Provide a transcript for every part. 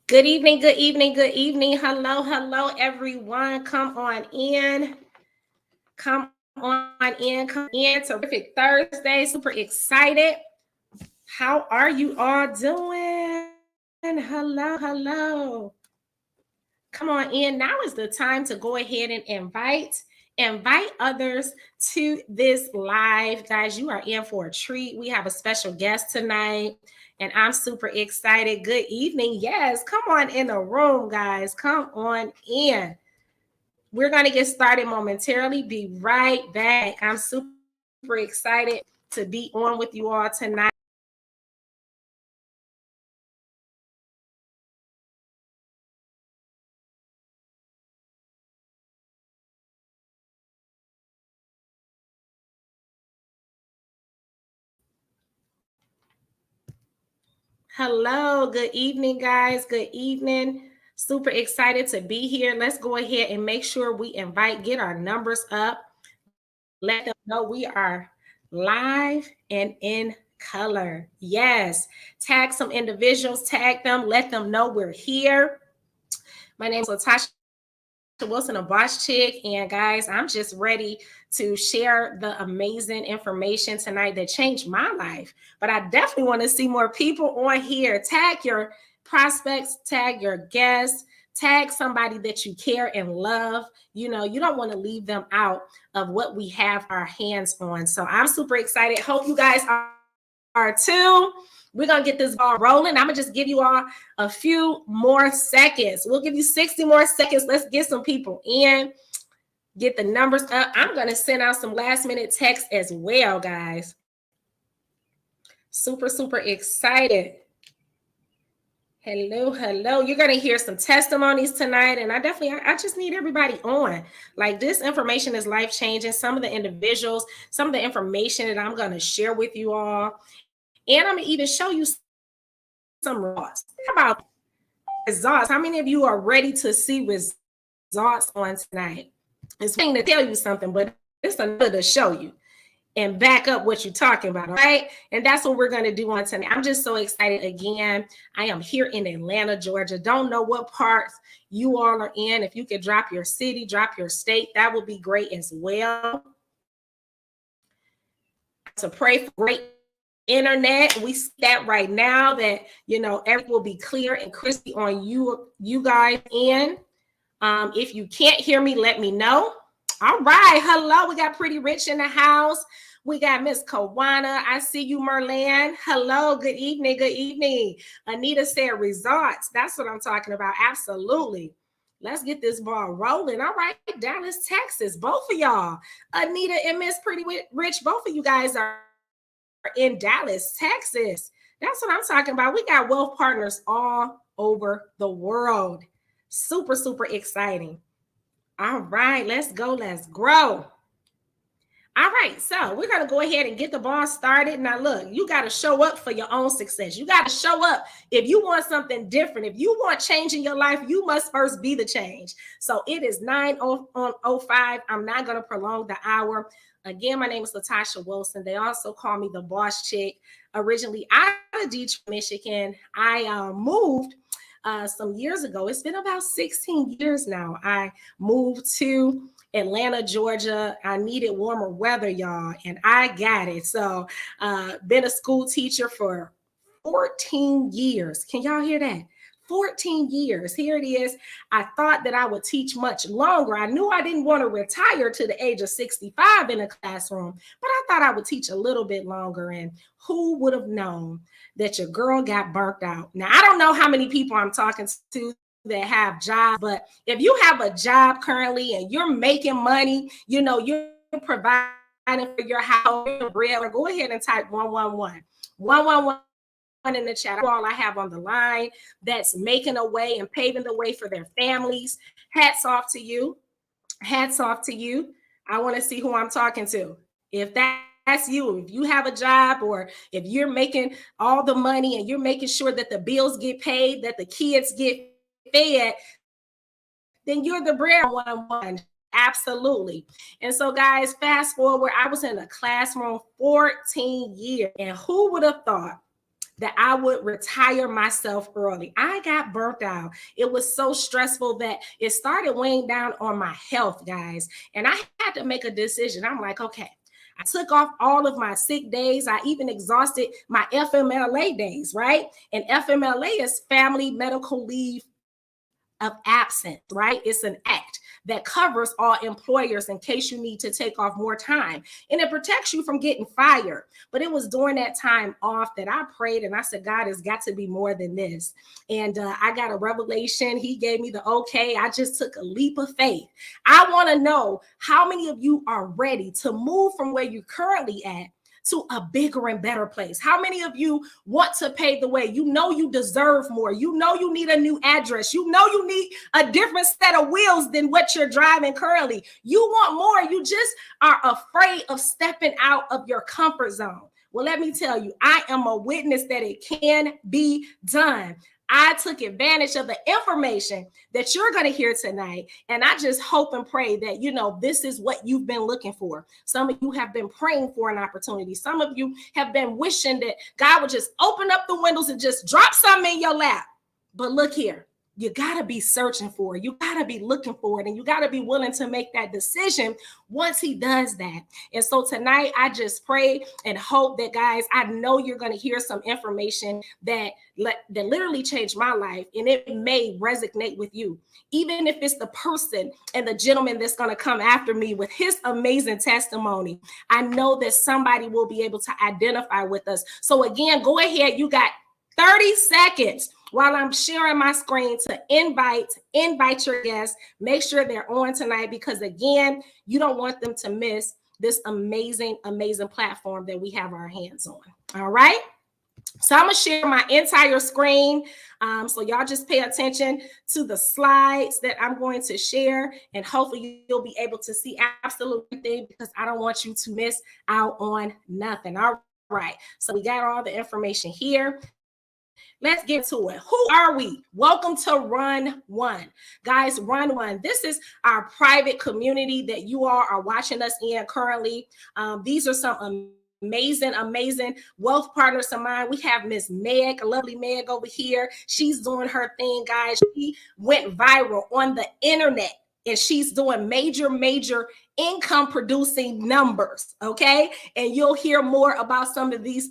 Good evening, good evening, good evening. Hello, hello, everyone. Come on in. Come on in. Terrific Thursday. Super excited. How are you all doing? Hello. Come on in. Now is the time to go ahead and invite others to this live. Guys, you are in for a treat. We have a special guest tonight, and I'm super excited. Good evening. Yes, come on in the room, guys. Come on in. We're going to get started momentarily. Be right back. I'm super excited to be on with you all tonight. Hello, good evening, guys. Good evening. Super excited to be here. Let's go ahead and make sure we get our numbers up. Let them know we are live and in color. Yes. Tag some individuals, tag them, let them know we're here. My name is Latasha Wilson, a boss chick. And guys, I'm just ready to share the amazing information tonight that changed my life. But I definitely want to see more people on here. Tag your prospects, tag your guests, tag somebody that you care and love. You don't want to leave them out of what we have our hands on. So I'm super excited. Hope you guys are too. We're going to get this ball rolling. I'm going to just give you all a few more seconds. We'll give you 60 more seconds. Let's get some people in, get the numbers up. I'm going to send out some last minute texts as well, guys. Super excited. Hello. You're going to hear some testimonies tonight. And I just need everybody on. Like, this information is life changing. Some of the individuals, some of the information that I'm going to share with you all. And I'm going to even show you some results. How about results? How many of you are ready to see results on tonight? It's one thing to tell you something, but it's another to show you and back up what you're talking about, all right? And that's what we're going to do on tonight. I'm just so excited again. I am here in Atlanta, Georgia. Don't know what parts you all are in. If you could drop your city, drop your state, that would be great as well. To pray for great internet. We see that right now that, everything will be clear and crispy on you guys in. If you can't hear me, let me know. All right. Hello. We got Pretty Rich in the house. We got Miss Kawana. I see you, Merlan. Hello. Good evening. Good evening. Anita said results. That's what I'm talking about. Absolutely. Let's get this ball rolling. All right. Dallas, Texas. Both of y'all. Anita and Miss Pretty Rich. Both of you guys are in Dallas, Texas. That's what I'm talking about. We got wealth partners all over the world. Super exciting. All right, let's go. Let's grow. All right, so we're going to go ahead and get the ball started. Now, look, you got to show up for your own success. You got to show up. If you want something different, if you want change in your life, you must first be the change. So it is 9:05. I'm not going to prolong the hour. Again, my name is Latasha Wilson. They also call me the boss chick. Originally out of Detroit, Michigan. I moved some years ago. It's been about 16 years now. I moved to Atlanta, Georgia. I needed warmer weather, y'all, and I got it. So, been a school teacher for 14 years. Can y'all hear that? 14 years. Here it is. I thought that I would teach much longer. I knew I didn't want to retire to the age of 65 in a classroom, but I thought I would teach a little bit longer. And who would have known that your girl got burnt out? Now, I don't know how many people I'm talking to that have jobs, but if you have a job currently and you're making money, you're providing for your household, go ahead and type 111. 111 in the chat. All I have on the line that's making a way and paving the way for their families. Hats off to you. Hats off to you. I want to see who I'm talking to. If that's you, if you have a job, or if you're making all the money and you're making sure that the bills get paid, that the kids get fed, then you're the breadwinner. 111. Absolutely. And so, guys, fast forward, I was in a classroom 14 years. And who would have thought that I would retire myself early. I got burnt out. It was so stressful that it started weighing down on my health, guys. And I had to make a decision. I'm like, okay, I took off all of my sick days. I even exhausted my FMLA days, right? And FMLA is family medical leave of absence, right? It's an act that covers all employers in case you need to take off more time, and it protects you from getting fired. But it was during that time off that I prayed and I said, God, has got to be more than this. And I got a revelation. He gave me the okay. I just took a leap of faith. I want to know how many of you are ready to move from where you're currently at to a bigger and better place. How many of you want to pave the way? You know you deserve more. You know you need a new address. You know you need a different set of wheels than what you're driving currently. You want more. You just are afraid of stepping out of your comfort zone. Well, let me tell you, I am a witness that it can be done. I took advantage of the information that you're going to hear tonight. And I just hope and pray that, you know, this is what you've been looking for. Some of you have been praying for an opportunity. Some of you have been wishing that God would just open up the windows and just drop something in your lap. But look here. You got to be searching for it. You got to be looking for it. And you got to be willing to make that decision once he does that. And so tonight, I just pray and hope that, guys, I know you're going to hear some information that literally changed my life. And it may resonate with you, even if it's the person and the gentleman that's going to come after me with his amazing testimony. I know that somebody will be able to identify with us. So again, go ahead. You got 30 seconds while I'm sharing my screen to invite your guests. Make sure they're on tonight, because again, you don't want them to miss this amazing platform that we have our hands on. All right. So I'm going to share my entire screen. So y'all just pay attention to the slides that I'm going to share, and hopefully you'll be able to see absolutely everything, because I don't want you to miss out on nothing. All right. So we got all the information here. Let's get to it. Who are we? Welcome to Run One. Guys, Run One. This is our private community that you all are watching us in currently. These are some amazing wealth partners of mine. We have Miss Meg, a lovely Meg over here. She's doing her thing, guys. She went viral on the internet, and she's doing major income producing numbers. Okay. And you'll hear more about some of these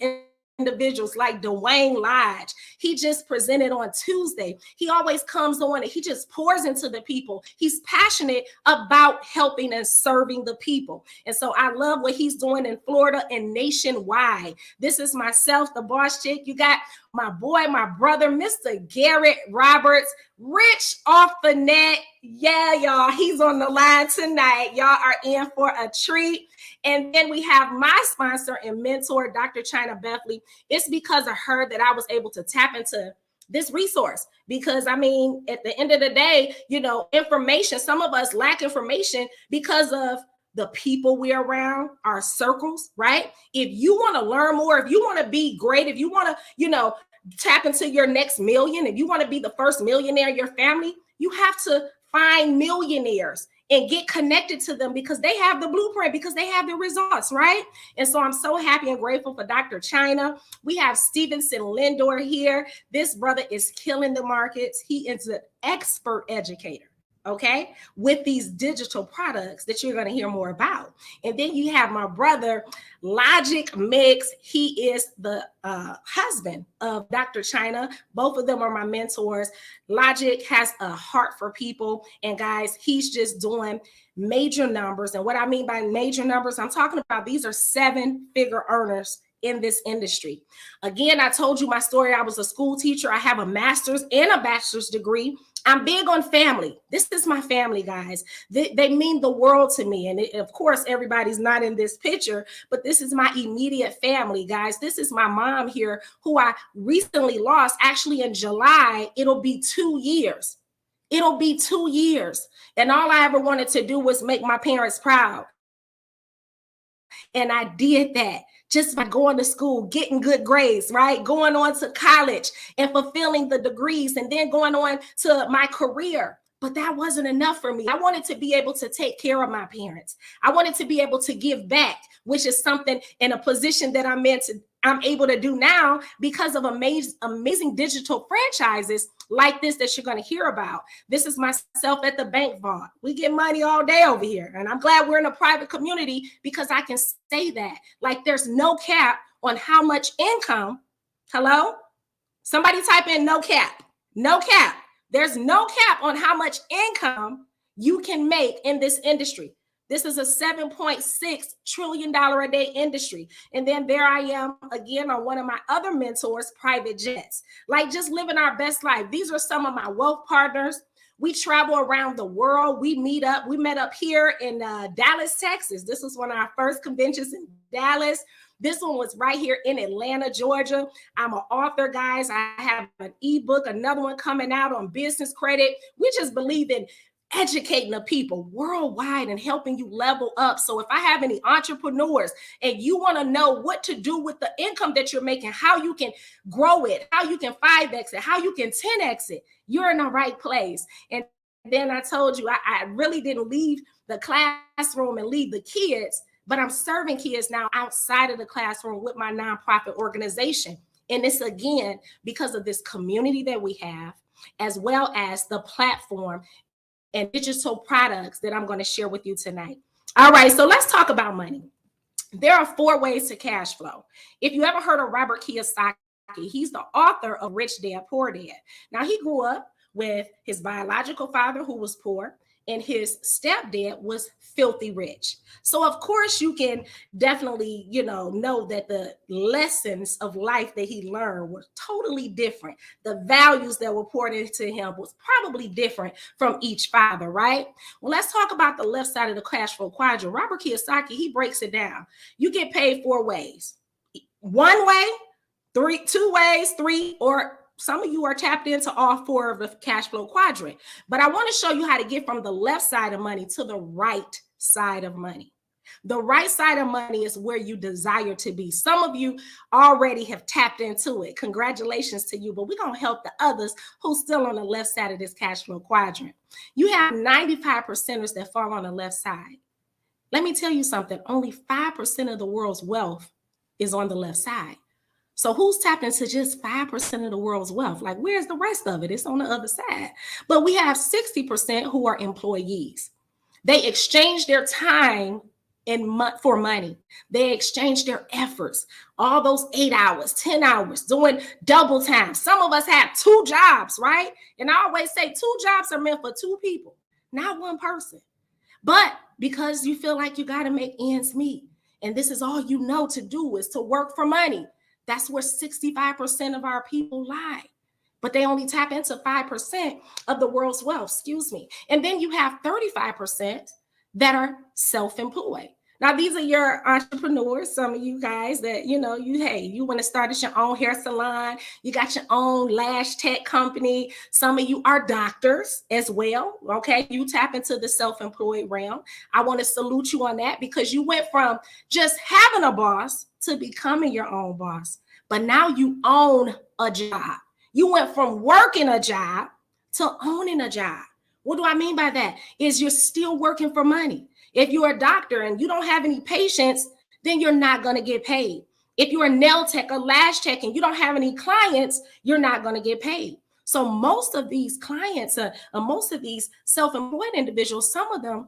individuals like Dwayne Lodge. He just presented on Tuesday. He always comes on and he just pours into the people. He's passionate about helping and serving the people. And so I love what he's doing in Florida and nationwide. This is myself, the boss chick. You got my boy, my brother, Mr. Garrett Roberts, rich off the net. Yeah, y'all, he's on the line tonight. Y'all are in for a treat. And then we have my sponsor and mentor, Dr. China Bethley. It's because of her that I was able to tap into this resource, because I mean, at the end of the day, you know, information, some of us lack information because of the people we're around, our circles, right? If you want to learn more, if you want to be great, if you want to, you know, tap into your next million, if you want to be the first millionaire in your family, you have to find millionaires and get connected to them, because they have the blueprint, because they have the results, right? And so I'm so happy and grateful for Dr. China. We have Stevenson Lindor here. This brother is killing the markets. He is an expert educator, okay, with these digital products that you're going to hear more about. And then you have my brother, Logic Mix. He is the husband of Dr. China. Both of them are my mentors. Logic has a heart for people. And guys, he's just doing major numbers. And what I mean by major numbers, I'm talking about these are 7-figure earners in this industry. Again, I told you my story. I was a school teacher. I have a master's and a bachelor's degree. I'm big on family. This is my family, guys. They mean the world to me. And of course, everybody's not in this picture, but this is my immediate family, guys. This is my mom here, who I recently lost. Actually, in July, it'll be 2 years. It'll be 2 years. And all I ever wanted to do was make my parents proud. And I did that just by going to school, getting good grades, right? Going on to college and fulfilling the degrees, and then going on to my career. But that wasn't enough for me. I wanted to be able to take care of my parents. I wanted to be able to give back, which is something in a position that I'm in I'm able to do now because of amazing digital franchises like this that you're going to hear about. This is myself at the bank vault. We get money all day over here. And I'm glad we're in a private community because I can say that. Like there's no cap on how much income. Hello? Somebody type in no cap. No cap. There's no cap on how much income you can make in this industry. This is a $7.6 trillion a day industry. And then there I am again on one of my other mentors, private jets, like just living our best life. These are some of my wealth partners. We travel around the world. We meet up. We met up here in Dallas, Texas. This was one of our first conventions in Dallas. This one was right here in Atlanta, Georgia. I'm an author, guys. I have an ebook, another one coming out on business credit. We just believe in educating the people worldwide and helping you level up. So if I have any entrepreneurs and you want to know what to do with the income that you're making, how you can grow it, how you can 5X it, how you can 10X it, you're in the right place. And then I told you, I really didn't leave the classroom and leave the kids, but I'm serving kids now outside of the classroom with my nonprofit organization. And it's again, because of this community that we have, as well as the platform and digital products that I'm going to share with you tonight. All right, so let's talk about money. There are 4 ways to cash flow. If you ever heard of Robert Kiyosaki, he's the author of Rich Dad, Poor Dad. Now, he grew up with his biological father who was poor, and his stepdad was filthy rich. So of course you can definitely, know that the lessons of life that he learned were totally different. The values that were poured into him was probably different from each father, right? Well, let's talk about the left side of the cash flow quadrant. Robert Kiyosaki, he breaks it down. You get paid 4 ways. 1 way, 2 ways, 3, or some of you are tapped into all 4 of the cash flow quadrant, but I want to show you how to get from the left side of money to the right side of money. The right side of money is where you desire to be. Some of you already have tapped into it. Congratulations to you, but we're going to help the others who's still on the left side of this cash flow quadrant. You have 95%ers that fall on the left side. Let me tell you something. Only 5% of the world's wealth is on the left side. So who's tapped into just 5% of the world's wealth? Like, where's the rest of it? It's on the other side. But we have 60% who are employees. They exchange their time for money. They exchange their efforts, all those 8 hours, 10 hours, doing double time. Some of us have 2 jobs, right? And I always say 2 jobs are meant for 2 people, not 1 person. But because you feel like you got to make ends meet, and this is all you know to do is to work for money. That's where 65% of our people lie, but they only tap into 5% of the world's wealth, And then you have 35% that are self-employed. Now, these are your entrepreneurs, some of you guys that, you want to start your own hair salon, you got your own lash tech company. Some of you are doctors as well, okay? You tap into the self-employed realm. I want to salute you on that because you went from just having a boss to becoming your own boss. But now you own a job. You went from working a job to owning a job. What do I mean by that? Is you're still working for money. If you're a doctor and you don't have any patients, then you're not going to get paid. If you're a nail tech or lash tech and you don't have any clients, you're not going to get paid. So most of these clients, most of these self-employed individuals, some of them,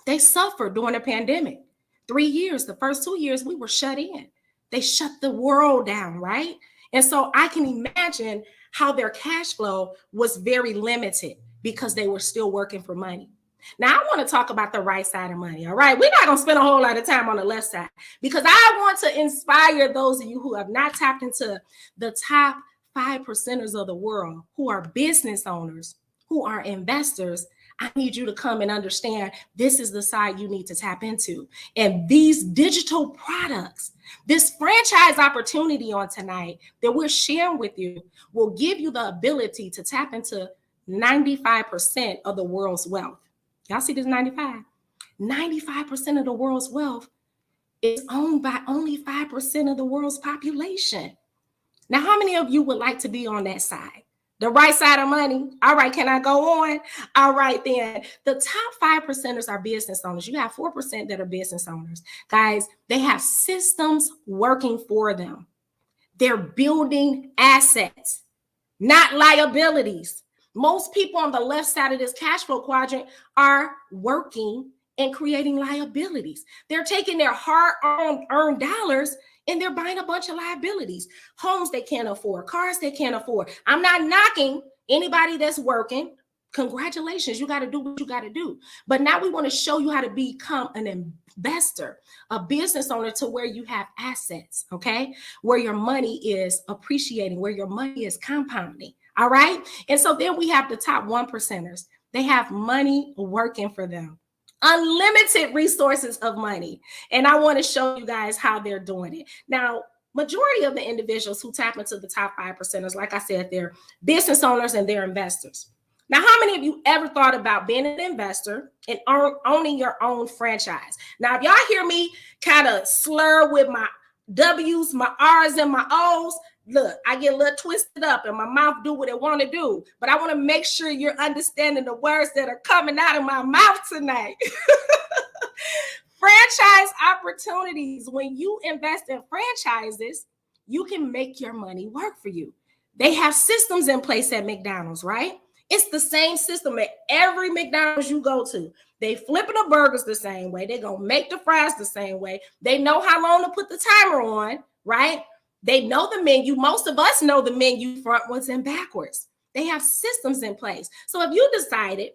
they suffered during the pandemic. 3 years, the first 2 years, we were shut in. They shut the world down, right? And so I can imagine how their cash flow was very limited because they were still working for money. Now, I want to talk about the right side of money, all right? We're not going to spend a whole lot of time on the left side because I want to inspire those of you who have not tapped into the top 5%ers of the world, who are business owners, who are investors. I need you to come and understand this is the side you need to tap into. And these digital products, this franchise opportunity on tonight that we're sharing with you will give you the ability to tap into 95% of the world's wealth. Y'all see this 95? 95% of the world's wealth is owned by only 5% of the world's population. Now, how many of you would like to be on that side? The right side of money. All right, can I go on? All right, then. The top 5%ers are business owners. You have 4% that are business owners. Guys, they have systems working for them. They're building assets, not liabilities. Most people on the left side of this cash flow quadrant are working and creating liabilities. They're taking their hard-earned dollars and they're buying a bunch of liabilities, homes they can't afford, cars they can't afford. I'm not knocking anybody that's working. Congratulations, you got to do what you got to do. But now we want to show you how to become an investor, a business owner, to where you have assets, okay? Where your money is appreciating, where your money is compounding, all right? And so then we have the top 1%ers. They have money working for them, unlimited resources of money. And I want to show you guys how they're doing it. Now, majority of the individuals who tap into the top 5%ers, like I said, they're business owners and they're investors. Now, how many of you ever thought about being an investor and owning your own franchise? Now, if y'all hear me kind of slur with my W's, my R's, and my O's, look, I get a little twisted up and my mouth do what it want to do. But I want to make sure you're understanding the words that are coming out of my mouth tonight. Franchise opportunities. When you invest in franchises, you can make your money work for you. They have systems in place at McDonald's, right? It's the same system at every McDonald's you go to. They flipping the burgers the same way. They're going to make the fries the same way. They know how long to put the timer on, right? They know the menu. Most of us know the menu frontwards and backwards. They have systems in place. So if you decided,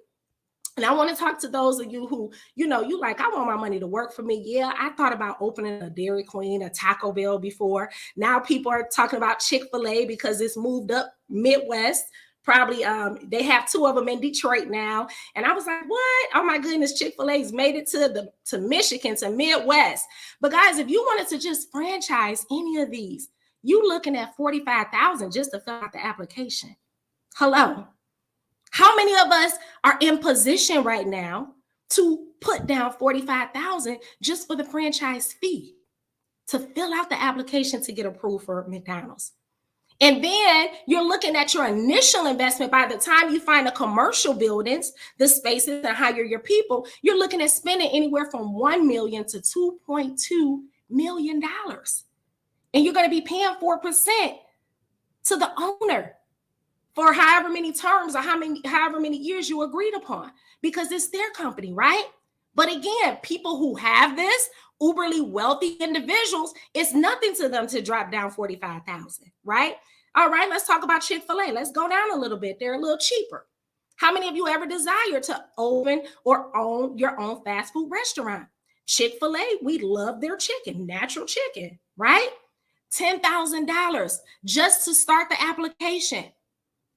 and I want to talk to those of you who, you like, I want my money to work for me. Yeah, I thought about opening a Dairy Queen, a Taco Bell before. Now people are talking about Chick-fil-A because it's moved up Midwest. Probably they have 2 of them in Detroit now. And I was like, what? Oh my goodness, Chick-fil-A's made it to Michigan, to Midwest. But guys, if you wanted to just franchise any of these, you looking at $45,000 just to fill out the application. Hello. How many of us are in position right now to put down $45,000 just for the franchise fee to fill out the application to get approved for McDonald's? And then you're looking at your initial investment. By the time you find the commercial buildings, the spaces, and hire your people, you're looking at spending anywhere from $1 million to $2.2 million. And you're going to be paying 4% to the owner for however many terms or however many years you agreed upon, because it's their company, right? But again, people who have this, uberly wealthy individuals, it's nothing to them to drop down $45,000, right? All right, let's talk about Chick-fil-A. Let's go down a little bit. They're a little cheaper. How many of you ever desire to open or own your own fast food restaurant? Chick-fil-A, we love their chicken, natural chicken, right? $10,000 just to start the application.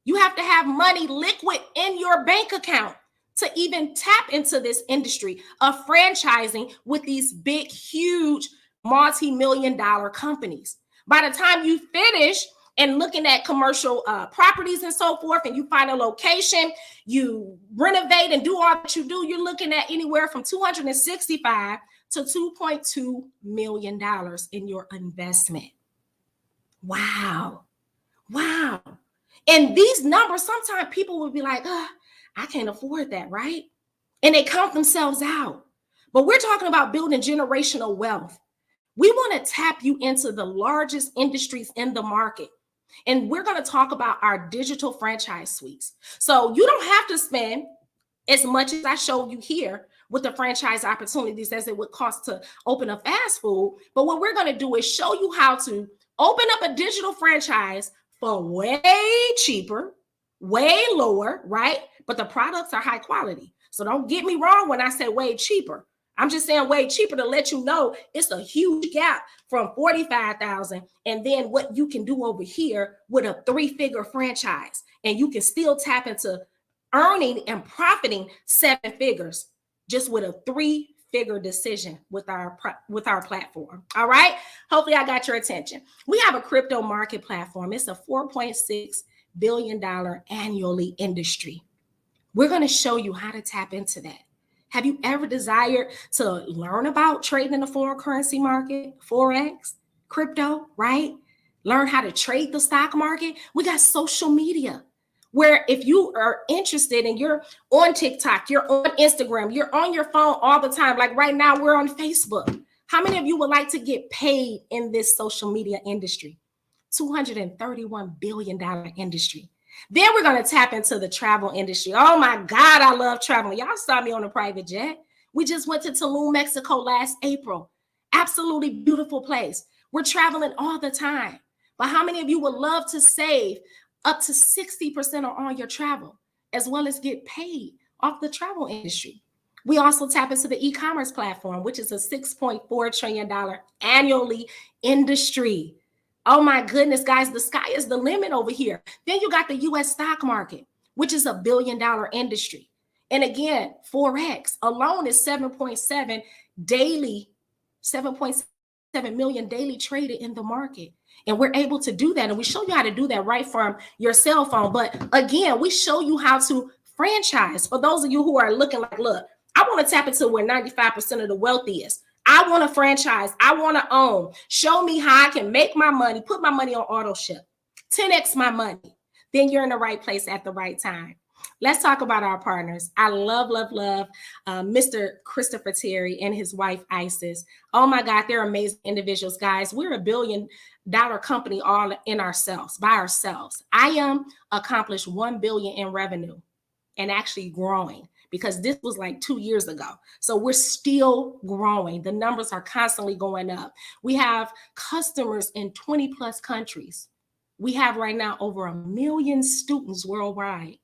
You have to have money liquid in your bank account to even tap into this industry of franchising with these big, huge, multi-million-dollar companies. By the time you finish and looking at commercial properties and so forth, and you find a location, you renovate and do all that you do, you're looking at anywhere from $265,000 to $2.2 million in your investment. Wow. Wow. And these numbers, sometimes people will be like, I can't afford that, right? And they count themselves out. But we're talking about building generational wealth. We want to tap you into the largest industries in the market. And we're going to talk about our digital franchise suites. So you don't have to spend as much as I showed you here with the franchise opportunities as it would cost to open a fast food. But what we're going to do is show you how to open up a digital franchise for way cheaper, way lower, right? But the products are high quality. So don't get me wrong when I say way cheaper. I'm just saying way cheaper to let you know it's a huge gap from $45,000 and then what you can do over here with a 3-figure franchise. And you can still tap into earning and profiting 7 figures just with a 3-figure decision with our platform. All right. Hopefully I got your attention. We have a crypto market platform. It's a $4.6 billion annually industry. We're going to show you how to tap into that. Have you ever desired to learn about trading in the foreign currency market, Forex, crypto, right? Learn how to trade the stock market? We got social media where if you are interested and you're on TikTok, you're on Instagram, you're on your phone all the time. Like right now, we're on Facebook. How many of you would like to get paid in this social media industry? $231 billion industry. Then we're going to tap into the travel industry. Oh my God, I love traveling. Y'all saw me on a private jet. We just went to Tulum, Mexico last April. Absolutely beautiful place. We're traveling all the time. But how many of you would love to save up to 60% on all your travel, as well as get paid off the travel industry? We also tap into the e-commerce platform, which is a $6.4 trillion annually industry. Oh my goodness, guys, the sky is the limit over here. Then you got the US stock market, which is $1 billion industry. And again, Forex alone is 7.7 million daily traded in the market. And we're able to do that. And we show you how to do that right from your cell phone. But again, we show you how to franchise. For those of you who are looking like, look, I want to tap into where 95% of the wealth is. I want to franchise. I want to own. Show me how I can make my money, put my money on auto ship, 10x my money. Then you're in the right place at the right time. Let's talk about our partners. I love Mr. Christopher Terry and his wife, Isis. Oh my God, they're amazing individuals, guys. We're a $1 billion company all in ourselves, by ourselves. I am accomplished $1 billion in revenue and actually growing, because this was like 2 years ago. So we're still growing. The numbers are constantly going up. We have customers in 20 plus countries. We have right now over 1 million students worldwide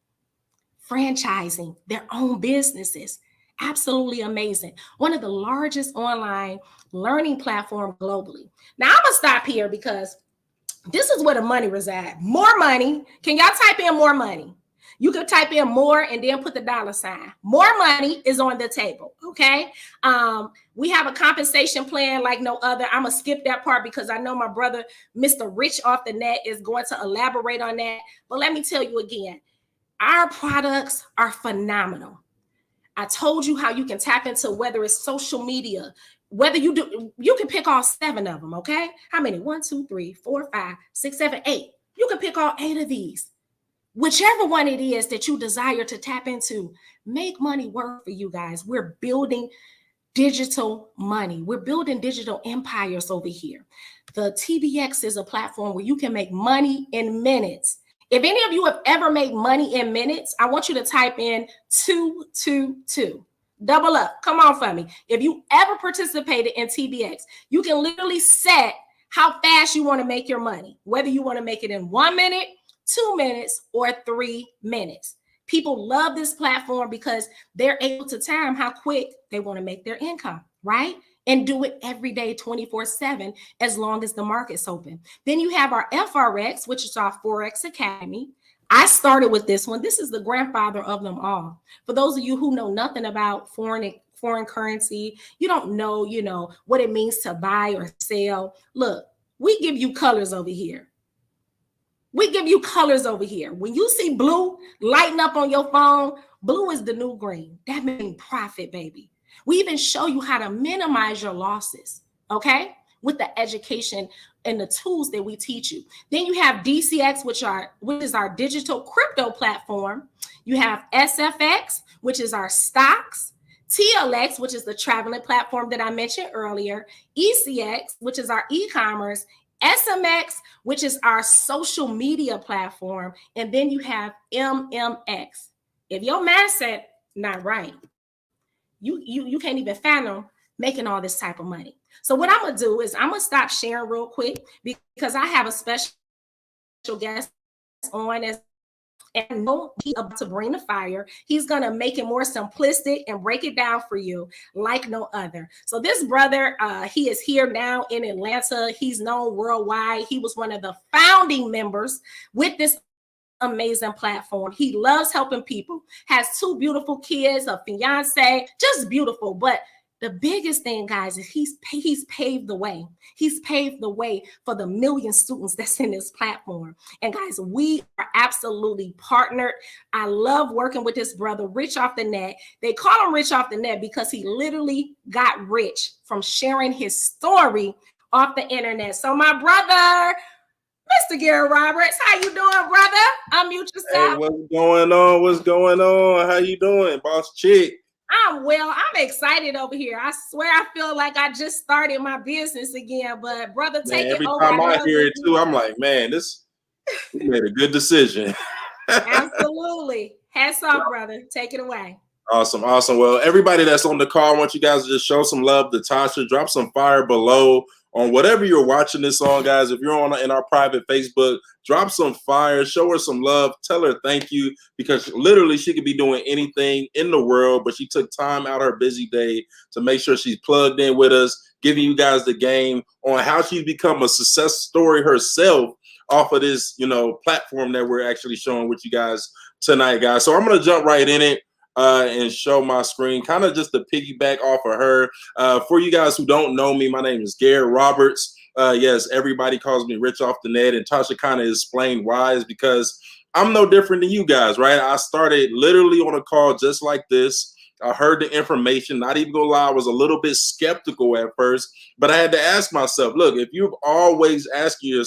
franchising their own businesses. Absolutely amazing. One of the largest online learning platforms globally. Now I'm gonna stop here because this is where the money resides. More money. Can y'all type in more money? You can type in more and then put the $sign. More money is on the table, okay? We have a compensation plan like no other. I'm going to skip that part because I know my brother, Mr. Rich Off the Net, is going to elaborate on that. But let me tell you again, our products are phenomenal. I told you how you can tap into whether it's social media, whether you can pick all 7 of them, okay? How many? 1, 2, 3, 4, 5, 6, 7, 8. You can pick all 8 of these. Whichever one it is that you desire to tap into, make money work for you guys. We're building digital money. We're building digital empires over here. The TBX is a platform where you can make money in minutes. If any of you have ever made money in minutes, I want you to type in 222. Double up. Come on for me. If you ever participated in TBX, you can literally set how fast you want to make your money, whether you want to make it in 1 minute, 2 minutes, or 3 minutes. People love this platform because they're able to time how quick they want to make their income, right? And do it every day, 24/7, as long as the market's open. Then you have our FRX, which is our Forex Academy. I started with this one. This is the grandfather of them all. For those of you who know nothing about foreign currency, you don't know, what it means to buy or sell. Look, we give you colors over here. We give you colors over here. When you see blue lighting up on your phone, blue is the new green. That means profit, baby. We even show you how to minimize your losses, okay? With the education and the tools that we teach you. Then you have DCX, which is our digital crypto platform. You have SFX, which is our stocks. TLX, which is the traveling platform that I mentioned earlier. ECX, which is our e-commerce. SMX, which is our social media platform. And then you have MMX. If your mindset not right, you can't even fathom making all this type of money. So what I'm going to do is I'm going to stop sharing real quick because I have a special guest on and I know he's about to bring the fire. He's going to make it more simplistic and break it down for you like no other. So this brother, he is here now in Atlanta. He's known worldwide. He was one of the founding members with this amazing platform. He loves helping people, has 2 beautiful kids, a fiance, just beautiful. But the biggest thing, guys, is he's paved the way. He's paved the way for the million students that's in this platform. And guys, we are absolutely partnered. I love working with this brother, Rich Off the Net. They call him Rich Off the Net because he literally got rich from sharing his story off the internet. So my brother, Mr. Gary Roberts, how you doing, brother? Unmute yourself. Hey, what's going on? What's going on? How you doing, Boss Chick? I'm excited over here. I swear I feel like I just started my business again. But brother, take it every over. time I hear it too, I'm like, man, this made a good decision. Absolutely. Hats off, brother. Take it away. Awesome. Well, everybody that's on the call, I want you guys to just show some love to Tasha. Drop some fire below on whatever you're watching this on, guys. If you're in our private Facebook, drop some fire, show her some love, tell her thank you, because literally she could be doing anything in the world, but she took time out of her busy day to make sure she's plugged in with us, giving you guys the game on how she's become a success story herself off of this, platform that we're actually showing with you guys tonight, guys. So I'm going to jump right in it. And show my screen, kind of just to piggyback off of her. For you guys who don't know me, my name is Garrett Roberts. Yes, everybody calls me Rich Off the Net, and Tasha kind of explained why. Is because I'm no different than you guys, right? I started literally on a call just like this. I heard the information, not even gonna lie, I was a little bit skeptical at first, but I had to ask myself, look, if you're always asking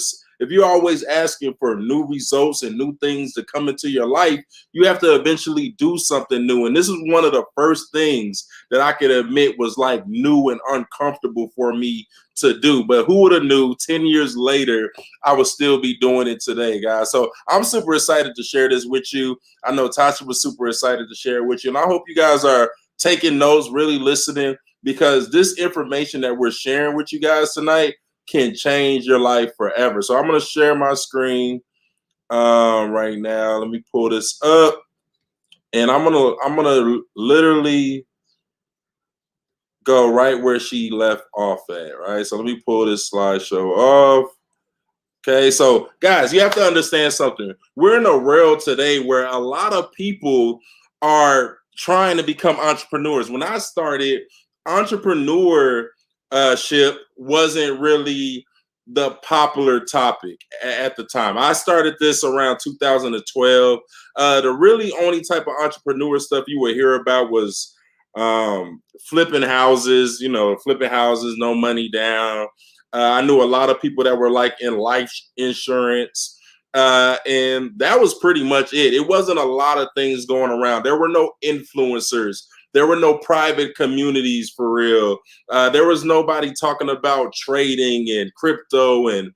for new results and new things to come into your life, you have to eventually do something new. And this is one of the first things that I could admit was like new and uncomfortable for me to do. But who would have knew 10 years later, I would still be doing it today, guys. So I'm super excited to share this with you. I know Tasha was super excited to share it with you. And I hope you guys are taking notes, really listening, because this information that we're sharing with you guys tonight can change your life forever. So I'm going to share my screen right now. Let me pull this up, and I'm gonna literally go right where she left off at. Right. So let me pull this slideshow off. Okay. So guys, you have to understand something. We're in a world today where a lot of people are trying to become entrepreneurs. When I started, entrepreneurship wasn't really the popular topic at the time. I started this around 2012. The really only type of entrepreneur stuff you would hear about was flipping houses, no money down. I knew a lot of people that were like in life insurance. And that was pretty much it. It wasn't a lot of things going around. There were no influencers. There were no private communities for real. There was nobody talking about trading and crypto and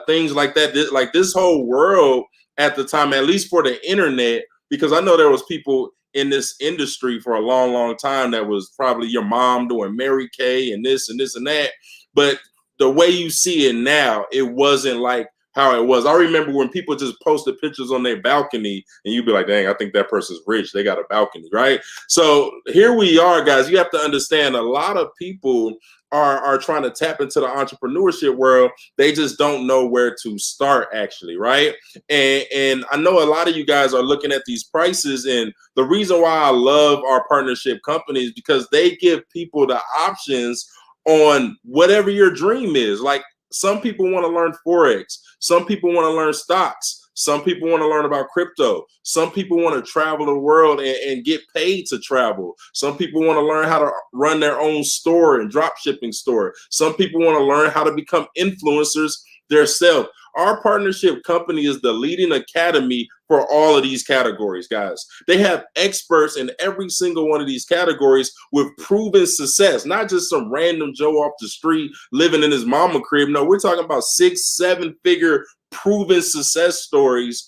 things like that. This whole world at the time, at least for the internet, because I know there was people in this industry for a long, long time that was probably your mom doing Mary Kay and this and this and that. But the way you see it now, it wasn't like how it was. I remember when people just posted pictures on their balcony and you'd be like, dang, I think that person's rich. They got a balcony, right? So here we are, guys. You have to understand a lot of people are trying to tap into the entrepreneurship world. They just don't know where to start, actually, right? And I know a lot of you guys are looking at these prices, and the reason why I love our partnership companies because they give people the options on whatever your dream is. Like, some people want to learn Forex. Some people want to learn stocks. Some people want to learn about crypto. Some people want to travel the world and get paid to travel. Some people want to learn how to run their own store and drop shipping store. Some people want to learn how to become influencers themselves. Our partnership company is the leading academy for all of these categories, guys. They have experts in every single one of these categories with proven success, not just some random Joe off the street living in his mama crib. No, we're talking about 6-7 figure proven success stories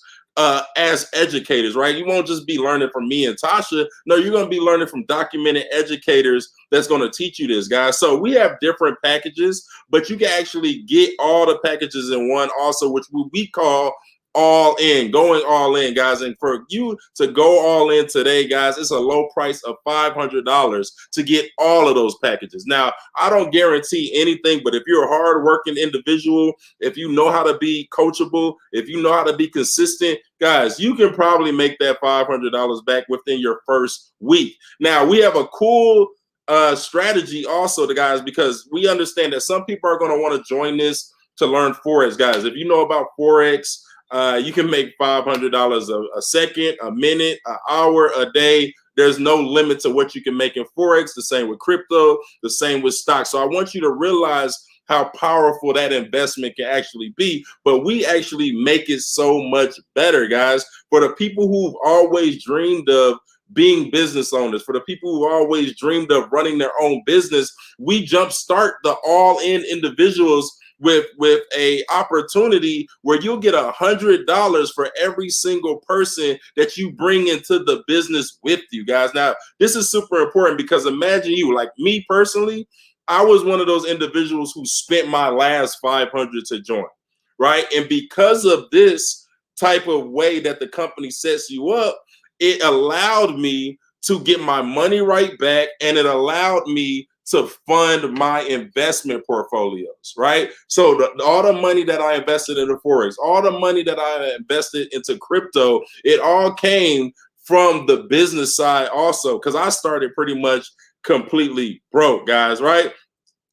as educators, right? You won't just be learning from me and Tasha. No, you're going to be learning from documented educators that's going to teach you this, guys. So we have different packages, but you can actually get all the packages in one also, which we call all in, going all in, guys. And for you to go all in today, guys, it's a low price of $500 to get all of those packages. Now, I don't guarantee anything, but if you're a hardworking individual, if you know how to be coachable, if you know how to be consistent, guys, you can probably make that $500 back within your first week. Now, we have a cool strategy also, guys, because we understand that some people are going to want to join this to learn Forex, guys. If you know about Forex, you can make $500 a second, a minute, an hour, a day. There's no limit to what you can make in Forex. The same with crypto, the same with stocks. So I want you to realize how powerful that investment can actually be. But we actually make it so much better, guys. For the people who've always dreamed of being business owners, for the people who always dreamed of running their own business, we jumpstart the all-in individuals with a opportunity where you'll get $100 for every single person that you bring into the business with you, guys. Now, this is super important because imagine you, like me personally, I was one of those individuals who spent my last 500 to join, right? And because of this type of way that the company sets you up, it allowed me to get my money right back, and it allowed me to fund my investment portfolios, right? So all the money that I invested in the Forex, all the money that I invested into crypto, it all came from the business side also, because I started pretty much completely broke, guys, right?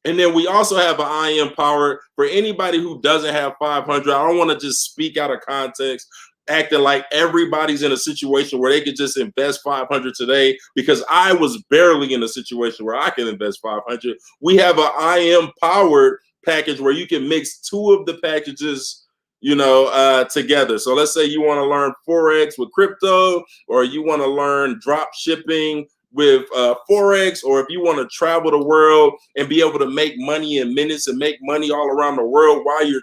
And then we also have an I Am Powered. For anybody who doesn't have 500, I don't want to just speak out of context, acting like everybody's in a situation where they could just invest 500 today, because I was barely in a situation where I can invest 500. We have an I Am Powered package where you can mix two of the packages, together. So let's say you want to learn Forex with crypto, or you want to learn drop shipping with Forex, or if you want to travel the world and be able to make money in minutes and make money all around the world while you're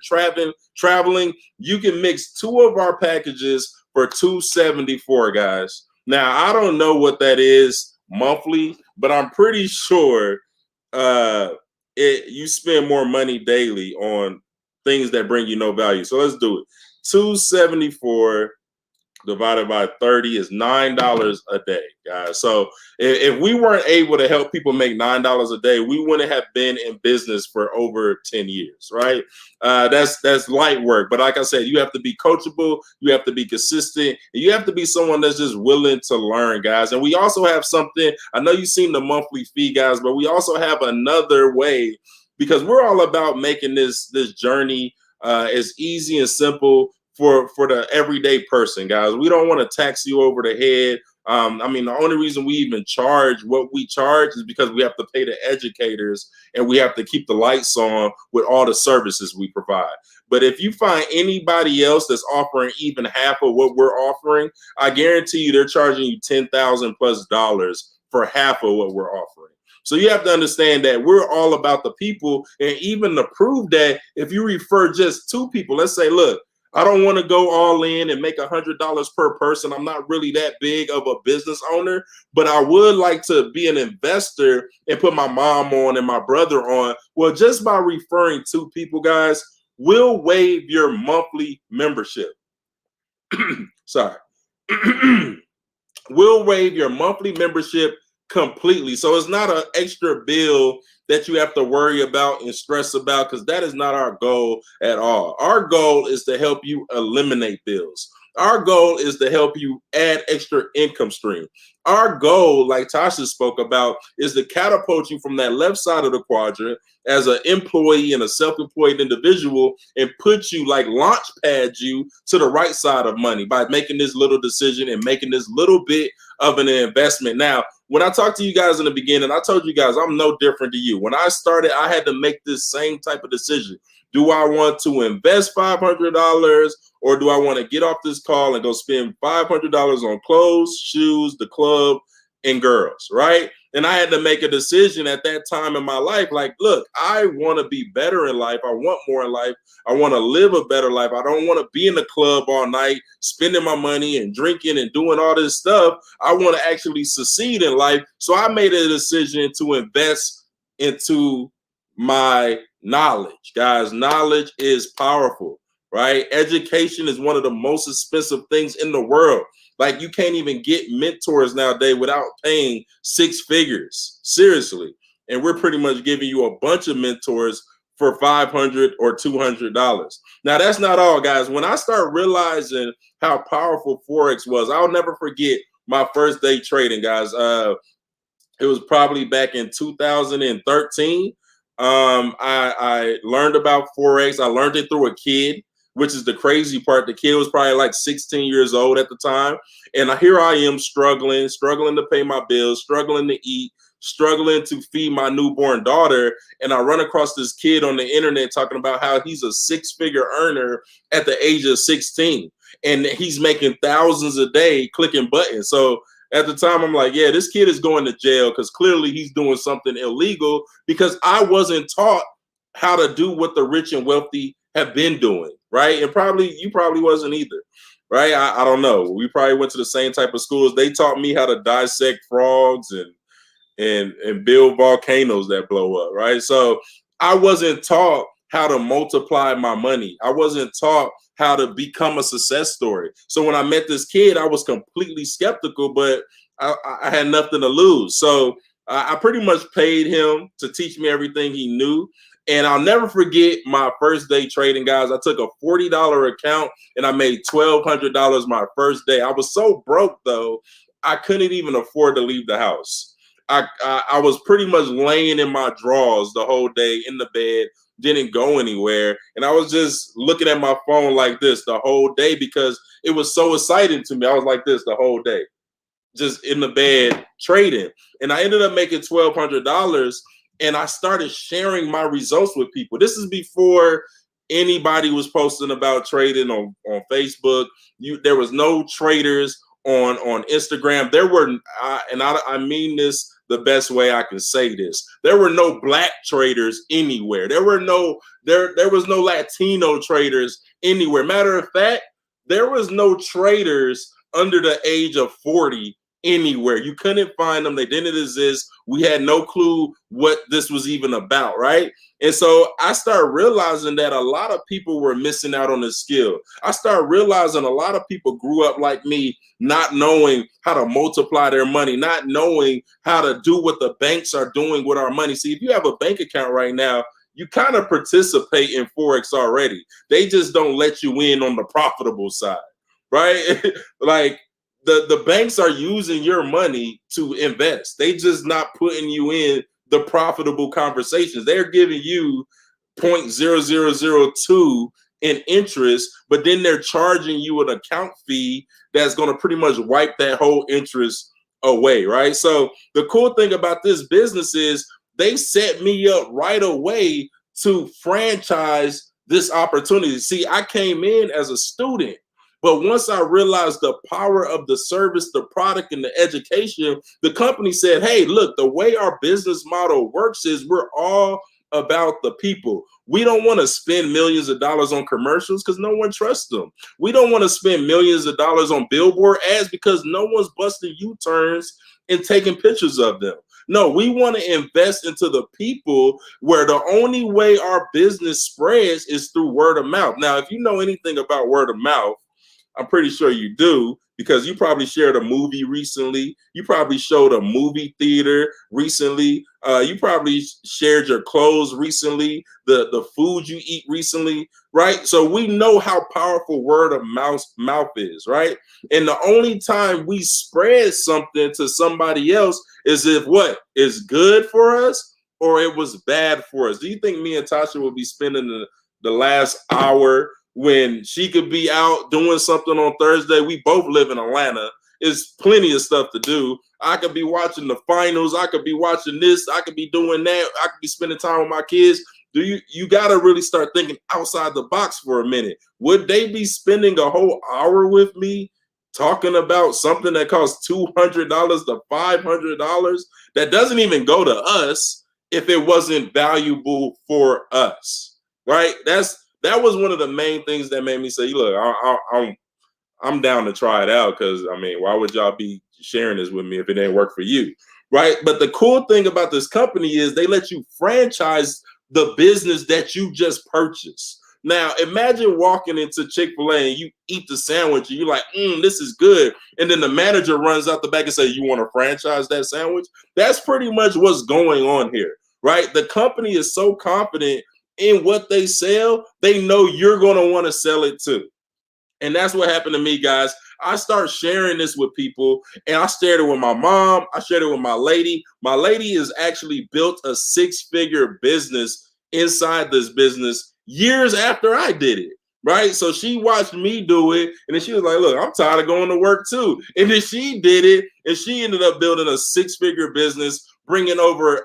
traveling, you can mix two of our packages for $274, guys. Now, I don't know what that is monthly, but I'm pretty sure you spend more money daily on things that bring you no value. So let's do it. 274 divided by 30 is $9 a day, guys. So if we weren't able to help people make $9 a day, we wouldn't have been in business for over 10 years, right? That's light work. But like I said, you have to be coachable, you have to be consistent, and you have to be someone that's just willing to learn, guys. And we also have something, I know you've seen the monthly fee, guys, but we also have another way, because we're all about making this journey as easy and simple for the everyday person, guys. We don't want to tax you over the head. The only reason we even charge what we charge is because we have to pay the educators and we have to keep the lights on with all the services we provide. But if you find anybody else that's offering even half of what we're offering, I guarantee you they're charging you $10,000+ for half of what we're offering. So you have to understand that we're all about the people. And even to prove that, if you refer just two people, let's say, look, I don't want to go all in and make $100 per person. I'm not really that big of a business owner, but I would like to be an investor and put my mom on and my brother on. Well, just by referring two people, guys, we'll waive your monthly membership. Sorry. We'll waive your monthly membership completely. So it's not an extra bill that you have to worry about and stress about, because that is not our goal at all. Our goal is to help you eliminate bills. Our goal is to help you add extra income stream. Our goal, like Tasha spoke about, is to catapult you from that left side of the quadrant as an employee and a self-employed individual and put you, like launch pad you to the right side of money by making this little decision and making this little bit of an investment. Now, when I talked to you guys in the beginning, I told you guys I'm no different to you. When I started, I had to make this same type of decision. Do I want to invest $500, or do I want to get off this call and go spend $500 on clothes, shoes, the club, and girls, right? And I had to make a decision at that time in my life. Like, look, I want to be better in life. I want more in life. I want to live a better life. I don't want to be in the club all night, spending my money and drinking and doing all this stuff. I want to actually succeed in life. So I made a decision to invest into my knowledge. Guys, knowledge is powerful, right? Education is one of the most expensive things in the world. Like, you can't even get mentors nowadays without paying 6 figures, seriously. And we're pretty much giving you a bunch of mentors for $500 or $200. Now, that's not all, guys. When I start realizing how powerful Forex was, I'll never forget my first day trading, guys. It was probably back in 2013. I learned about Forex. I learned it through a kid, which is the crazy part. The kid was probably like 16 years old at the time. And here I am struggling to pay my bills, struggling to eat, struggling to feed my newborn daughter. And I run across this kid on the internet talking about how he's a 6-figure earner at the age of 16. And he's making thousands a day clicking buttons. So at the time, I'm like, yeah, this kid is going to jail because clearly he's doing something illegal because I wasn't taught how to do what the rich and wealthy have been doing, right? And you probably wasn't either, right? I don't know. We probably went to the same type of schools. They taught me how to dissect frogs and build volcanoes that blow up, right? So I wasn't taught how to multiply my money. I wasn't taught how to become a success story. So when I met this kid, I was completely skeptical, but I had nothing to lose. So I pretty much paid him to teach me everything he knew. And I'll never forget my first day trading, guys. I took a $40 account and I made $1,200 my first day. I was so broke, though, I couldn't even afford to leave the house. I was pretty much laying in my drawers the whole day in the bed, didn't go anywhere. And I was just looking at my phone like this the whole day because it was so exciting to me. I was like this the whole day, just in the bed trading. And I ended up making $1,200. And I started sharing my results with people. This is before anybody was posting about trading on Facebook. There was no traders on Instagram. There were, and I mean this the best way I can say this. There were no black traders anywhere. There was no Latino traders anywhere. Matter of fact, there was no traders under the age of 40 anywhere. You couldn't find them. They didn't exist. We had no clue what this was even about, right? And so I started realizing that a lot of people were missing out on this skill. I started realizing a lot of people grew up like me, not knowing how to multiply their money, not knowing how to do what the banks are doing with our money. See, if you have a bank account right now, you kind of participate in Forex already. They just don't let you in on the profitable side, right? Like, the banks are using your money to invest. They just not putting you in the profitable conversations. They're giving you 0.0002 in interest, but then they're charging you an account fee that's going to pretty much wipe that whole interest away, right? So the cool thing about this business is they set me up right away to franchise this opportunity. See, I came in as a student. But once I realized the power of the service, the product, and the education, the company said, hey, look, the way our business model works is we're all about the people. We don't want to spend millions of dollars on commercials because no one trusts them. We don't want to spend millions of dollars on billboard ads because no one's busting U-turns and taking pictures of them. No, we want to invest into the people where the only way our business spreads is through word of mouth. Now, if you know anything about word of mouth, I'm pretty sure you do because you probably shared a movie recently. You probably showed a movie theater recently. You probably shared your clothes recently, the food you eat recently, right? So we know how powerful word of mouth is, right? And the only time we spread something to somebody else is if what is good for us or it was bad for us. Do you think me and Tasha will be spending the last hour when she could be out doing something on Thursday? We both live in Atlanta. There's plenty of stuff to do. I could be watching the finals. I could be watching this. I could be doing that. I could be spending time with my kids. You got to really start thinking outside the box for a minute. Would they be spending a whole hour with me talking about something that costs $200 to $500 that doesn't even go to us if it wasn't valuable for us, right? That was one of the main things that made me say, look, I'm down to try it out because, I mean, why would y'all be sharing this with me if it didn't work for you, right? But the cool thing about this company is they let you franchise the business that you just purchased. Now, imagine walking into Chick-fil-A and you eat the sandwich and you're like, this is good. And then the manager runs out the back and says, you want to franchise that sandwich? That's pretty much what's going on here, right? The company is so confident in what they sell, they know you're going to want to sell it too. And that's what happened to me, guys. I start sharing this with people, and I shared it with my mom. I shared it with my lady. My lady has actually built a 6-figure business inside this business years after I did it, right? So she watched me do it, and then she was like, look, I'm tired of going to work too. And then she did it, and she ended up building a 6-figure business, bringing over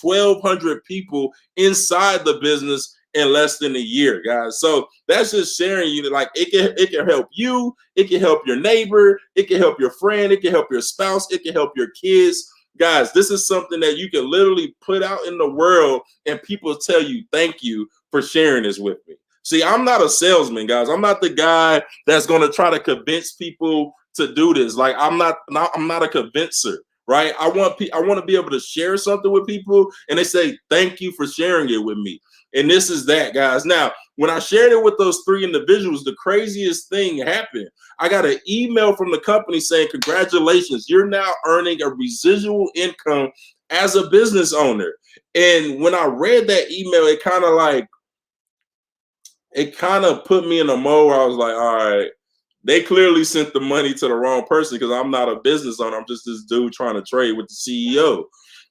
1,200 people inside the business in less than a year, guys. So that's just sharing you that, like, it can help you, it can help your neighbor, it can help your friend, it can help your spouse, it can help your kids. Guys, this is something that you can literally put out in the world and people tell you thank you for sharing this with me. See, I'm not a salesman, guys. I'm not the guy that's going to try to convince people to do this. Like, I'm not a convincer, right? I want to be able to share something with people and they say thank you for sharing it with me. And this is that, guys. Now, when I shared it with those 3 individuals, the craziest thing happened. I got an email from the company saying, congratulations, you're now earning a residual income as a business owner. And when I read that email, it kind of put me in a mode where I was like, all right, they clearly sent the money to the wrong person because I'm not a business owner. I'm just this dude trying to trade with the CEO,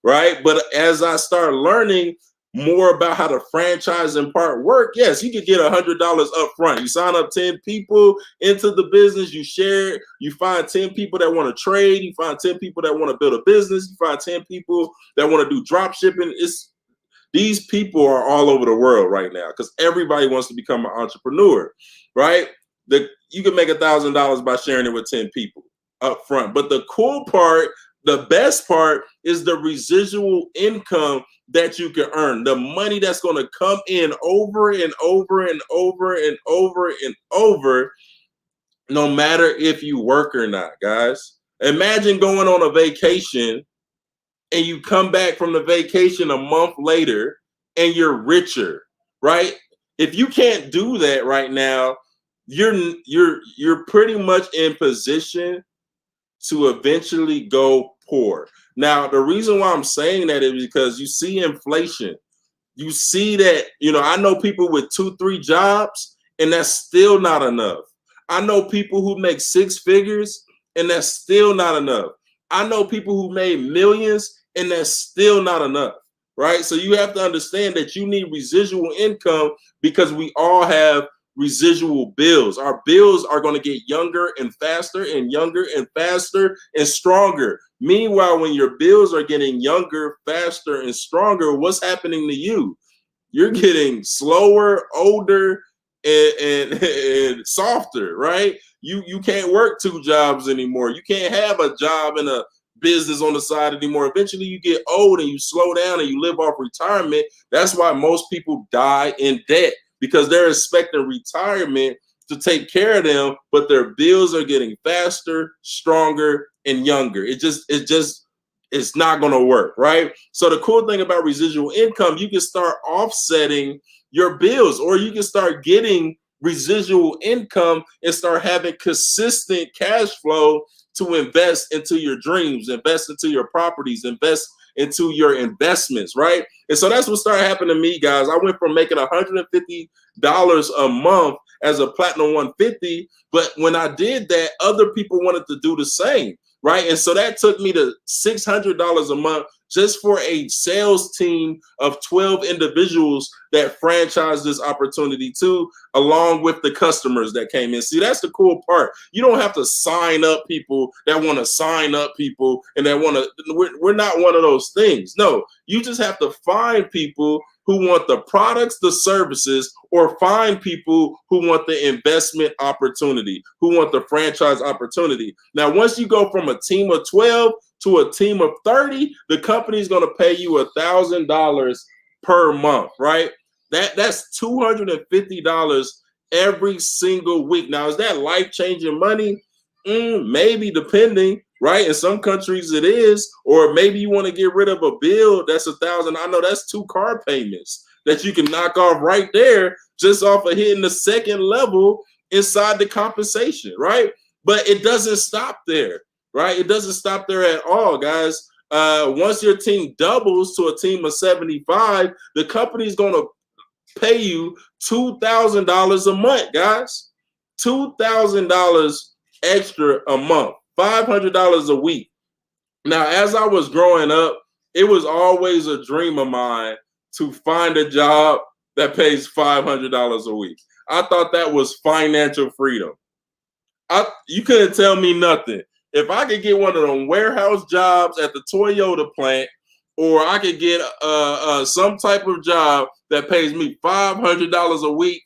right? But as I started learning more about how the franchise and part work, yes, you could get $100 up front. You sign up 10 people into the business, you share, you find 10 people that want to trade, you find 10 people that want to build a business, you find 10 people that want to do drop shipping. These people are all over the world right now because everybody wants to become an entrepreneur, right? You can make $1,000 by sharing it with 10 people up front. But the cool part, the best part, is the residual income that you can earn. The money that's going to come in over and over and over and over and over, no matter if you work or not, guys. Imagine going on a vacation and you come back from the vacation a month later and you're richer, right? If you can't do that right now, you're pretty much in position to eventually go poor. Now, the reason why I'm saying that is because you see inflation. You see that, I know people with 2-3 jobs and that's still not enough. I know people who make 6 figures and that's still not enough. I know people who made millions and that's still not enough, right? So you have to understand that you need residual income because we all have residual bills. Our bills are going to get younger and faster and younger and faster and stronger. Meanwhile, when your bills are getting younger, faster, and stronger, what's happening to you? You're getting slower, older, and softer, right? You can't work 2 jobs anymore. You can't have a job in a business on the side anymore. Eventually you get old and you slow down and you live off retirement. That's why most people die in debt, because they're expecting retirement to take care of them, but their bills are getting faster, stronger, and younger. It's not going to work, right? So the cool thing about residual income, you can start offsetting your bills, or you can start getting residual income and start having consistent cash flow to invest into your dreams, invest into your properties, invest into your investments, right? And so that's what started happening to me, guys. I went from making $150 a month as a Platinum 150, but when I did that, other people wanted to do the same, right? And so that took me to $600 a month just for a sales team of 12 individuals that franchised this opportunity to, along with the customers that came in. See, that's the cool part. You don't have to sign up people that want to sign up people and that want to, we're not one of those things. No, you just have to find people who want the products, the services, or find people who want the investment opportunity, who want the franchise opportunity. Now, once you go from a team of 12 to a team of 30, the company is going to pay you $1,000 per month, right? That's $250 every single week. Now, is that life-changing money? Maybe, depending, right? In some countries it is, or maybe you want to get rid of a bill that's $1,000. I know that's 2 car payments that you can knock off right there just off of hitting the second level inside the compensation, right? But it doesn't stop there, right? It doesn't stop there at all, guys. Once your team doubles to a team of 75, the company's going to pay you $2,000 a month, guys. $2,000 extra a month, $500 a week. Now, as I was growing up, it was always a dream of mine to find a job that pays $500 a week. I thought that was financial freedom. You couldn't tell me nothing. If I could get one of them warehouse jobs at the Toyota plant or I could get some type of job that pays me $500 a week.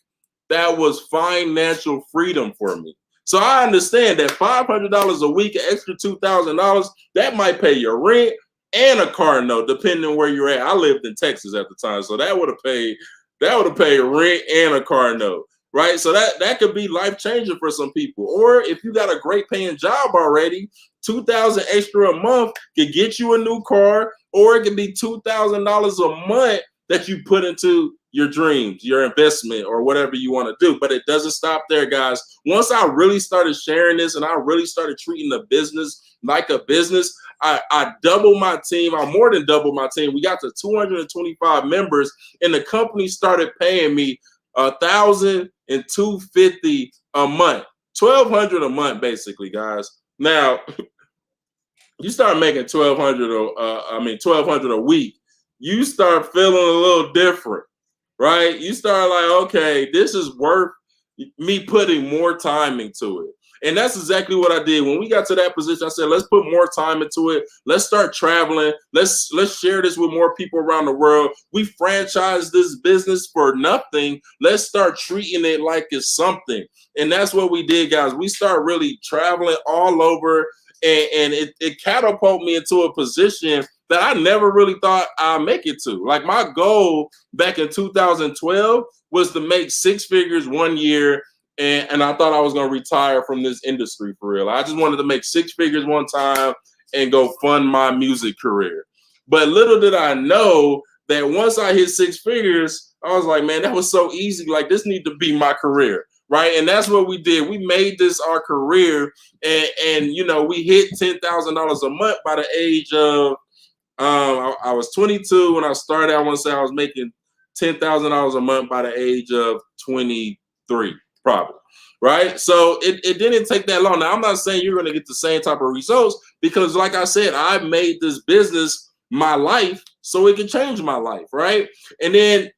That was financial freedom for me. So I understand that $500 a week, an extra $2,000, that might pay your rent and a car note, depending on where you're at. I lived in Texas at the time, so that would have paid rent and a car note, right? So that could be life changing for some people. Or if you got a great paying job already, $2,000 extra a month could get you a new car, or it could be $2,000 a month that you put into your dreams, your investment, or whatever you want to do. But it doesn't stop there, guys. Once I really started sharing this and I really started treating the business like a business, I doubled my team. I more than doubled my team. We got to 225 members, and the company started paying me $1,250 a month, $1,200 a month, basically, guys. Now, you start making $1,200 a week, you start feeling a little different, right? You start like, okay, this is worth me putting more time into it. And that's exactly what I did. When we got to that position, I said, let's put more time into it. Let's start traveling. Let's share this with more people around the world. We franchised this business for nothing. Let's start treating it like it's something. And that's what we did, guys. We start really traveling all over, and it catapulted me into a position that I never really thought I'd make it to. Like, my goal back in 2012 was to make six figures 1 year, and I thought I was going to retire from this industry for real. I just wanted to make six figures one time and go fund my music career. But little did I know that once I hit six figures, I was like, man, that was so easy. Like, this need to be my career, right? And that's what we did. We made this our career, and you know, we hit $10,000 a month by the age of, I was 22 when I started. I want to say I was making $10,000 a month by the age of 23, probably, right? So it didn't take that long. Now, I'm not saying you're going to get the same type of results, because like I said, I made this business my life so it can change my life, right? And then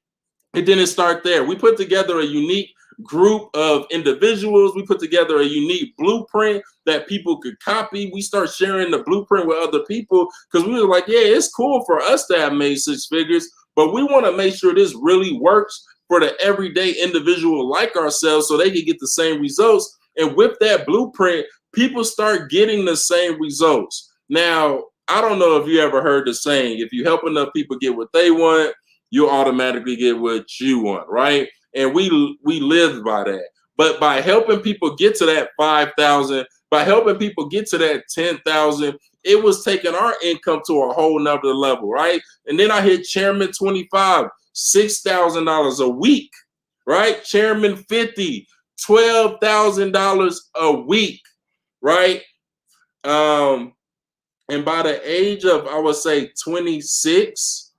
it didn't start there. We put together a unique group of individuals. We put together a unique blueprint that people could copy. We start sharing the blueprint with other people, because we were like, yeah, it's cool for us to have made six figures, but we want to make sure this really works for the everyday individual like ourselves, so they can get the same results. And with that blueprint, people start getting the same results. Now, I don't know if you ever heard the saying, if you help enough people get what they want, you'll automatically get what you want, right? And we live by that. But by helping people get to that 5,000, by helping people get to that 10,000, it was taking our income to a whole nother level, right? And then I hit Chairman 25, $6,000 a week, right? Chairman 50, $12,000 a week, right? And by the age of, I would say, 26,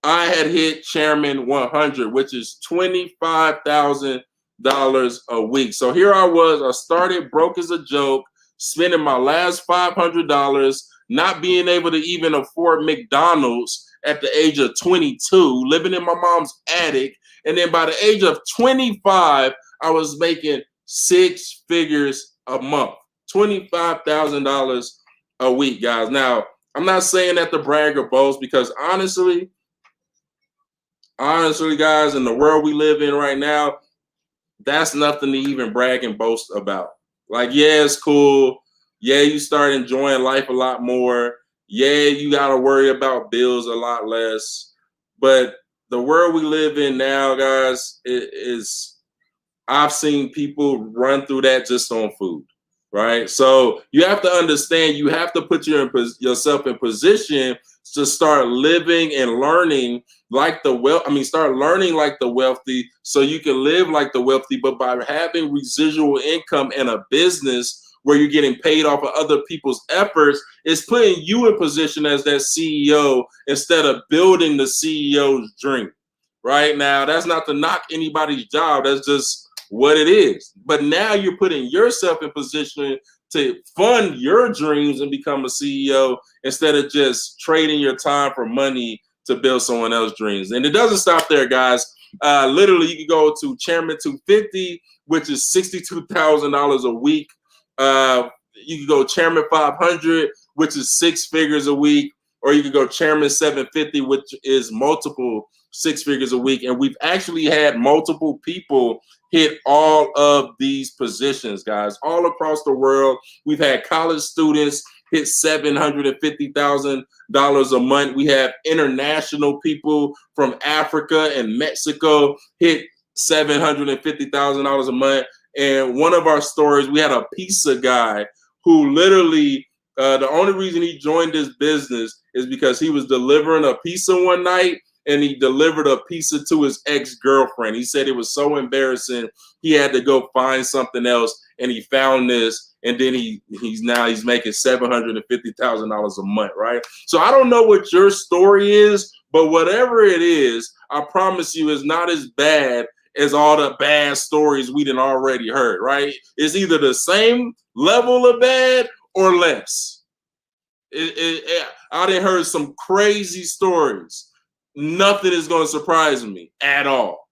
I had hit Chairman 100, which is $25,000 a week. So here I was. I started broke as a joke, spending my last $500, not being able to even afford McDonald's at the age of 22, living in my mom's attic. And then by the age of 25, I was making six figures a month, $25,000 a week, guys. Now, I'm not saying that to brag or boast, because honestly, guys, in the world we live in right now, that's nothing to even brag and boast about. Like, yeah, it's cool. Yeah, you start enjoying life a lot more. Yeah, you got to worry about bills a lot less. But the world we live in now, guys, I've seen people run through that just on food, right? So you have to understand, you have to put yourself in position to start living and learning like start learning like the wealthy, so you can live like the wealthy. But by having residual income and a business where you're getting paid off of other people's efforts, it's putting you in position as that CEO instead of building the CEO's dream. Right now, that's not to knock anybody's job. That's just what it is. But now you're putting yourself in position to fund your dreams and become a CEO, instead of just trading your time for money to build someone else's dreams. And it doesn't stop there, guys. Literally, you can go to Chairman 250, which is $62,000 a week. You can go Chairman 500, which is six figures a week, or you could go Chairman 750, which is multiple 6 figures a week. And we've actually had multiple people hit all of these positions, guys, all across the world. We've had college students hit $750,000 a month. We have international people from Africa and Mexico hit $750,000 a month. And one of our stories, we had a pizza guy who literally, the only reason he joined this business is because he was delivering a pizza one night, and he delivered a pizza to his ex-girlfriend. He said it was so embarrassing, he had to go find something else, and he found this, and then he's making $750,000 a month, right? So I don't know what your story is, but whatever it is, I promise you it's not as bad as all the bad stories we done already heard, right? It's either the same level of bad or less. I done heard some crazy stories. Nothing is going to surprise me at all.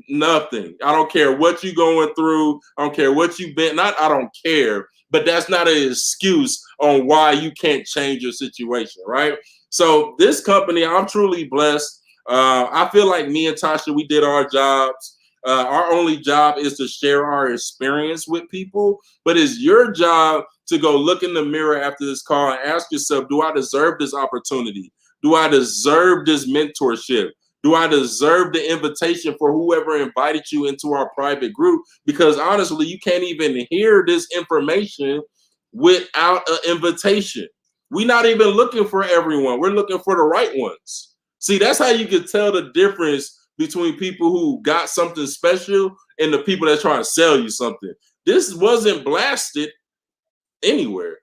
Nothing. I don't care what you're going through. I don't care what you've been. I don't care, but that's not an excuse on why you can't change your situation, right? So this company, I'm truly blessed. I feel like me and Tasha, we did our jobs. Our only job is to share our experience with people, but it's your job to go look in the mirror after this call and ask yourself, do I deserve this opportunity? Do I deserve this mentorship? Do I deserve the invitation for whoever invited you into our private group? Because honestly, you can't even hear this information without an invitation. We're not even looking for everyone. We're looking for the right ones. See, that's how you can tell the difference between people who got something special and the people that trying to sell you something. This wasn't blasted anywhere,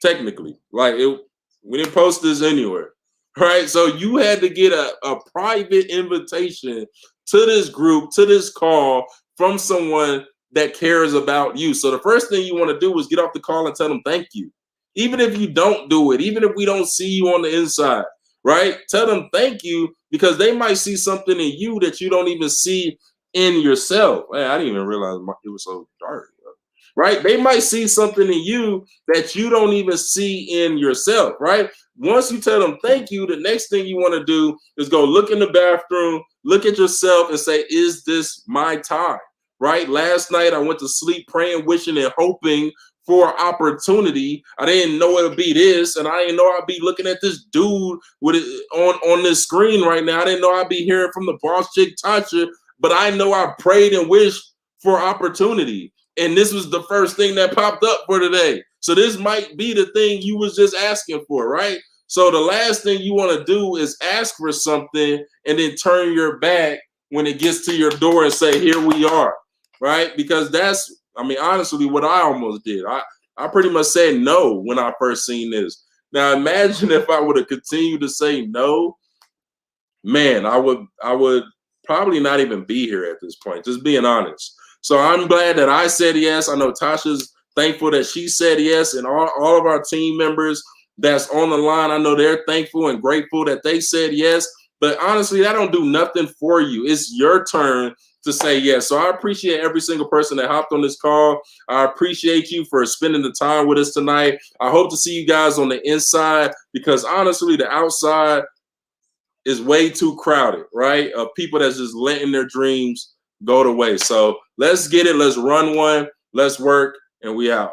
technically. Like, we didn't post this anywhere. Right, so you had to get a private invitation to this group, to this call from someone that cares about you. So the first thing you want to do is get off the call and tell them thank you. Even if you don't do it, even if we don't see you on the inside, right? Tell them thank you, because they might see something in you that you don't even see in yourself. Man, I didn't even realize it was so dark. Right? They might see something in you that you don't even see in yourself, right? Once you tell them thank you, the next thing you want to do is go look in the bathroom, look at yourself and say, is this my time? Right? Last night I went to sleep praying, wishing, and hoping for opportunity. I didn't know it would be this, and I didn't know I'd be looking at this dude with it on this screen right now. I didn't know I'd be hearing from the boss chick Tasha, but I know I prayed and wished for opportunity. And this was the first thing that popped up for today. So this might be the thing you was just asking for, right? So the last thing you want to do is ask for something and then turn your back when it gets to your door and say, here we are, right? Because that's, I mean, honestly, what I almost did. I pretty much said no when I first seen this. Now imagine if I would have continued to say no, man, I would probably not even be here at this point, just being honest. So I'm glad that I said yes. I know Tasha's thankful that she said yes, and all of our team members that's on the line, I know they're thankful and grateful that they said yes. But honestly, that don't do nothing for you. It's your turn to say yes. So I appreciate every single person that hopped on this call. I appreciate you for spending the time with us tonight. I hope to see you guys on the inside, because honestly, the outside is way too crowded, right? Of people that's just letting their dreams go to waste. So let's get it. Let's run one. Let's work. And we out.